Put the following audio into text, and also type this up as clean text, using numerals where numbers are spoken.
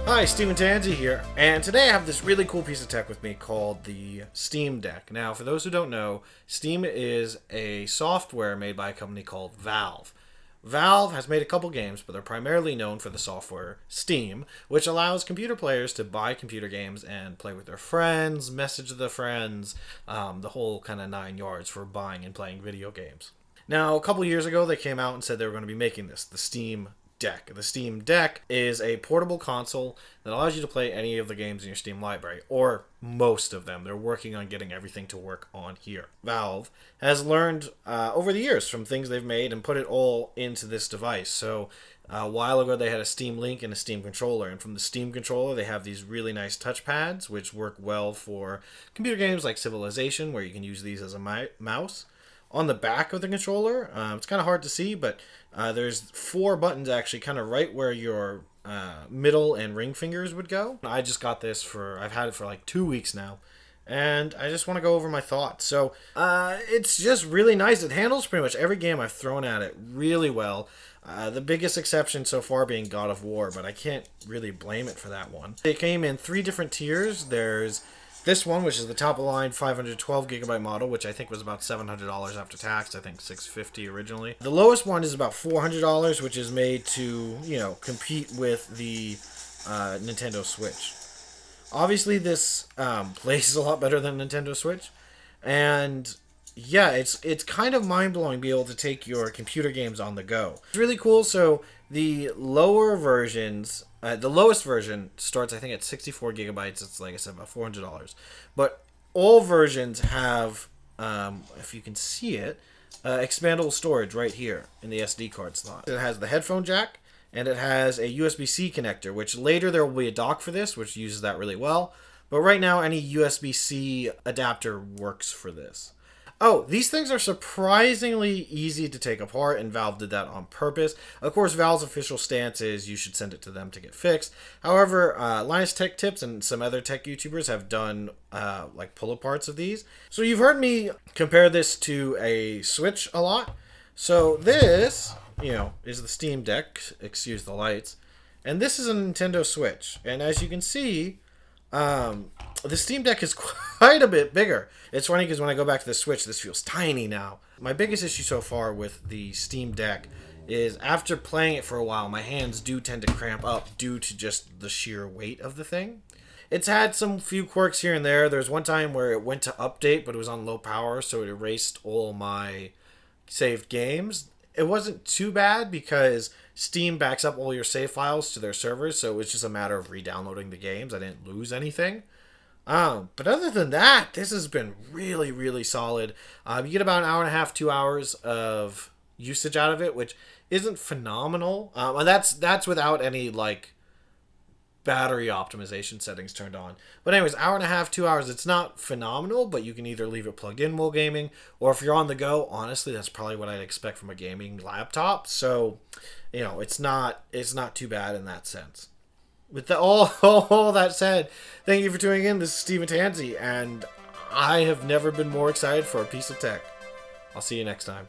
Hi, Steven Tanzi here, and today I have this really cool piece of tech with me called the Steam Deck. Now, for those who don't know, Steam is a software made by a company called Valve. Valve has made a couple games, but they're primarily known for the software Steam, which allows computer players to buy computer games and play with their friends, message their friends, the whole kind of 9 yards for buying and playing video games. Now, a couple years ago, they came out and said they were going to be making this, the Steam Deck. The Steam Deck is a portable console that allows you to play any of the games in your Steam library, or most of them. They're working on getting everything to work on here. Valve has learned over the years from things they've made and put it all into this device. So a while ago they had a Steam Link and a Steam controller, and from the Steam controller they have these really nice touchpads which work well for computer games like Civilization, where you can use these as a mouse. On the back of the controller, it's kind of hard to see, but there's 4 buttons actually kind of right where your middle and ring fingers would go. I just got this I've had it for like 2 weeks now, and I just want to go over my thoughts. So it's just really nice. It handles pretty much every game I've thrown at it really well. The biggest exception so far being God of War, but I can't really blame it for that one. It came in 3 different tiers. There's this one, which is the top of the line 512 gigabyte model, which I think was about $700 after tax. I think $650 originally. The lowest one is about $400, which is made to, compete with the Nintendo Switch. Obviously, this plays a lot better than Nintendo Switch, and yeah, it's kind of mind-blowing to be able to take your computer games on the go. It's really cool. So the lower versions, the lowest version starts, I think, at 64 gigabytes. It's, like I said, about $400. But all versions have, if you can see it, expandable storage right here in the SD card slot. It has the headphone jack, and it has a USB-C connector, which later there will be a dock for this, which uses that really well. But right now, any USB-C adapter works for this. Oh, these things are surprisingly easy to take apart, and Valve did that on purpose. Of course, Valve's official stance is you should send it to them to get fixed. However, Linus Tech Tips and some other tech YouTubers have done like pull-aparts of these. So you've heard me compare this to a Switch a lot. So this, is the Steam Deck, excuse the lights, and this is a Nintendo Switch. And as you can see, the Steam Deck is quite a bit bigger. It's funny because when I go back to the Switch, this feels tiny now. My biggest issue so far with the Steam Deck is after playing it for a while, my hands do tend to cramp up due to just the sheer weight of the thing. It's had some few quirks here and there. There's one time where it went to update, but it was on low power, so it erased all my saved games. It wasn't too bad because Steam backs up all your save files to their servers, so it's just a matter of re-downloading the games. I didn't lose anything. But other than that, this has been really, really solid. You get about an hour and a half, 2 hours of usage out of it, which isn't phenomenal. And that's without any battery optimization settings turned on. But anyways, hour and a half, 2 hours, it's not phenomenal, but you can either leave it plugged in while gaming, or if you're on the go, honestly, that's probably what I'd expect from a gaming laptop. So, it's not too bad in that sense. With all that said, thank you for tuning in. This is Steven Tanzi, and I have never been more excited for a piece of tech. I'll see you next time.